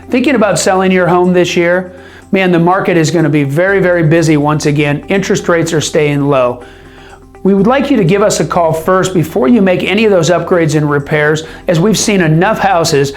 Thinking about selling your home this year? Man, the market is going to be very, very busy once again. Interest rates are staying low. We would like you to give us a call first before you make any of those upgrades and repairs, as we've seen enough houses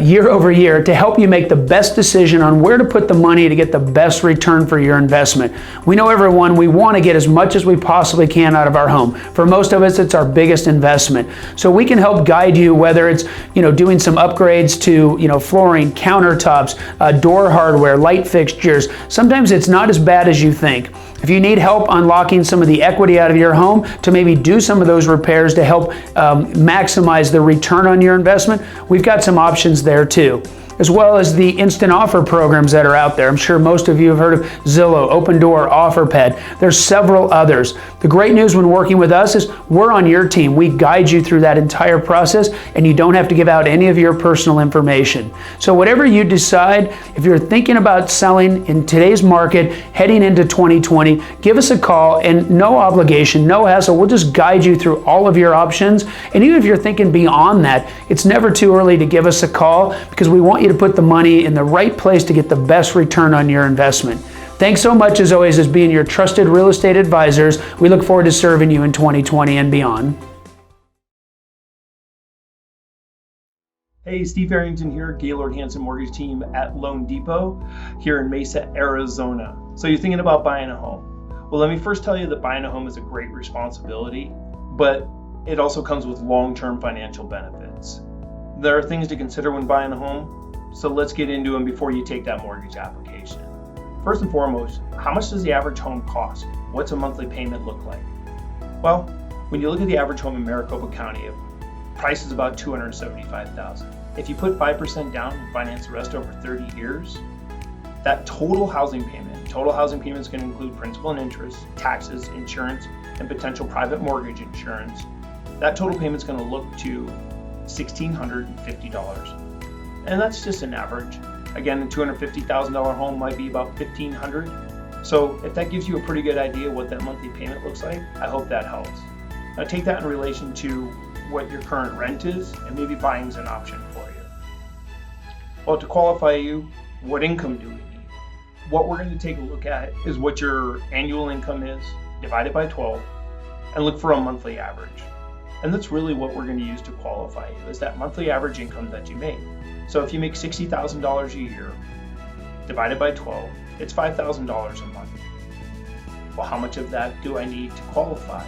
year over year to help you make the best decision on where to put the money to get the best return for your investment. We know everyone, we want to get as much as we possibly can out of our home. For most of us, it's our biggest investment. So we can help guide you, whether it's doing some upgrades to flooring, countertops, door hardware, light fixtures. Sometimes it's not as bad as you think. If you need help unlocking some of the equity out of your home to maybe do some of those repairs to help maximize the return on your investment, we've got some options there too, as well as the instant offer programs that are out there. I'm sure most of you have heard of Zillow, Open Door, OfferPad. There's several others. The great news when working with us is we're on your team. We guide you through that entire process, and you don't have to give out any of your personal information. So whatever you decide, if you're thinking about selling in today's market, heading into 2020, give us a call, and no obligation, no hassle. We'll just guide you through all of your options. And even if you're thinking beyond that, it's never too early to give us a call, because we want you to put the money in the right place to get the best return on your investment. Thanks so much, as always, as being your trusted real estate advisors. We look forward to serving you in 2020 and beyond. Hey, Steve Arrington here, Gaylord Hanson Mortgage Team at Loan Depot here in Mesa, Arizona. So you're thinking about buying a home. Well, let me first tell you that buying a home is a great responsibility, but it also comes with long-term financial benefits. There are things to consider when buying a home, so let's get into them before you take that mortgage application. First and foremost, how much does the average home cost? What's a monthly payment look like? Well, when you look at the average home in Maricopa County, price is about $275,000. If you put 5% down and finance the rest over 30 years, that total housing payment is going to include principal and interest, taxes, insurance, and potential private mortgage insurance. That total payment is going to look to $1,650. And that's just an average. Again, a $250,000 home might be about $1,500. So if that gives you a pretty good idea what that monthly payment looks like, I hope that helps. Now take that in relation to what your current rent is, and maybe buying is an option for you. Well, to qualify you, what income do we need? What we're going to take a look at is what your annual income is, divided by 12, and look for a monthly average. And that's really what we're going to use to qualify you, is that monthly average income that you make. So if you make $60,000 a year, divided by 12, it's $5,000 a month. Well, how much of that do I need to qualify?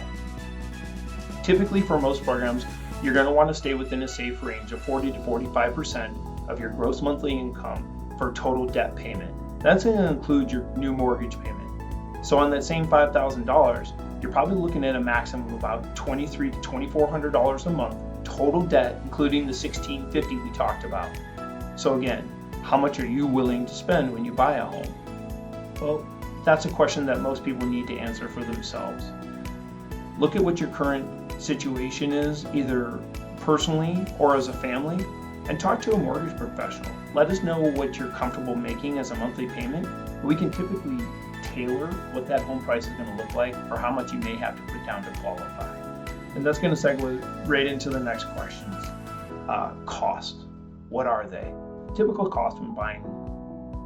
Typically, for most programs, you're going to want to stay within a safe range of 40 to 45% of your gross monthly income for total debt payment. That's going to include your new mortgage payment. So on that same $5,000, you're probably looking at a maximum of about $2,300 to $2,400 a month total debt, including the $1,650 we talked about. So again, how much are you willing to spend when you buy a home? Well, that's a question that most people need to answer for themselves. Look at what your current situation is, either personally or as a family, and talk to a mortgage professional. Let us know what you're comfortable making as a monthly payment. We can typically tailor what that home price is going to look like, or how much you may have to put down to qualify. And that's going to segue right into the next questions. Cost. What are they? Typical cost when buying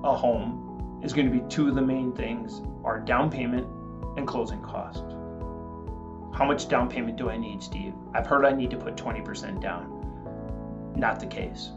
a home is going to be two of the main things, are down payment and closing cost. How much down payment do I need, Steve? I've heard I need to put 20% down. Not the case.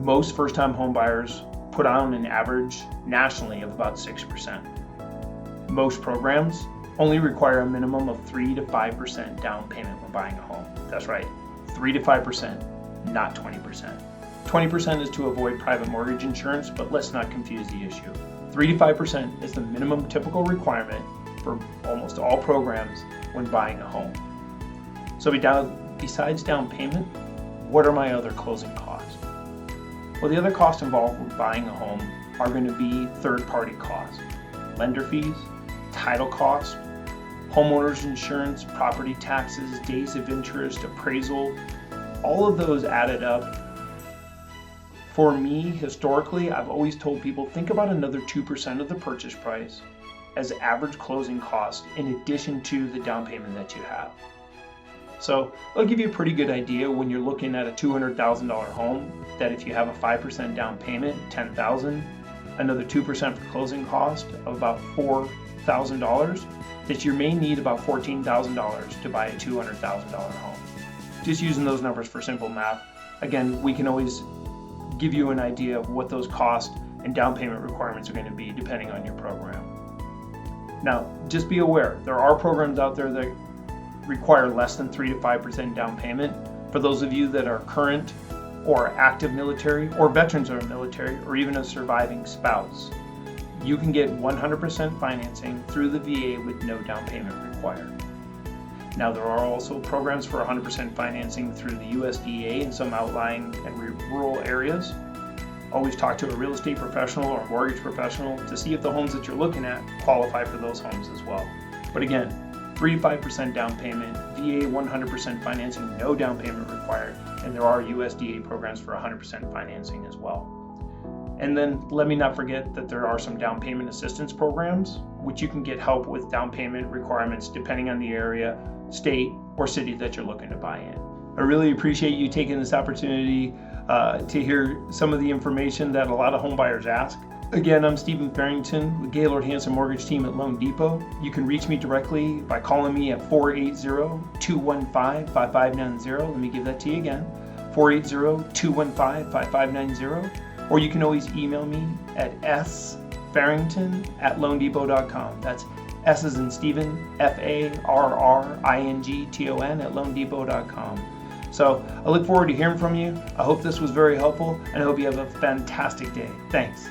Most first-time home buyers put on an average nationally of about 6%. Most programs only require a minimum of 3 to 5% down payment when buying a home. That's right, 3 to 5%, not 20%. 20% is to avoid private mortgage insurance, but let's not confuse the issue. 3 to 5% is the minimum typical requirement for almost all programs when buying a home. So besides down payment, what are my other closing costs? Well, the other costs involved with buying a home are going to be third-party costs, lender fees, title costs, homeowners insurance, property taxes, days of interest, appraisal. All of those added up. For me, historically, I've always told people, think about another 2% of the purchase price as average closing cost in addition to the down payment that you have. So it'll give you a pretty good idea when you're looking at a $200,000 home that if you have a 5% down payment, $10,000, another 2% for closing cost of about $4,000, that you may need about $14,000 to buy a $200,000 home. Just using those numbers for simple math. Again, we can always give you an idea of what those costs and down payment requirements are going to be depending on your program. Now, just be aware, there are programs out there that require less than 3 to 5% down payment. For those of you that are current or active military or veterans of the military or even a surviving spouse, you can get 100% financing through the VA with no down payment required. Now, there are also programs for 100% financing through the USDA in some outlying and rural areas. Always talk to a real estate professional or mortgage professional to see if the homes that you're looking at qualify for those homes as well. But again, 3 to 5% down payment, VA 100% financing, no down payment required, and there are USDA programs for 100% financing as well. And then let me not forget that there are some down payment assistance programs, which you can get help with down payment requirements depending on the area, state, or city that you're looking to buy in. I really appreciate you taking this opportunity to hear some of the information that a lot of home buyers ask. Again, I'm Stephen Farrington with Gaylord Hanson Mortgage Team at Loan Depot. You can reach me directly by calling me at 480-215-5590. Let me give that to you again, 480-215-5590. Or you can always email me at sfarrington@loandepot.com. That's S as in Stephen, FARRINGTON at loandepot.com. So I look forward to hearing from you. I hope this was very helpful, and I hope you have a fantastic day. Thanks.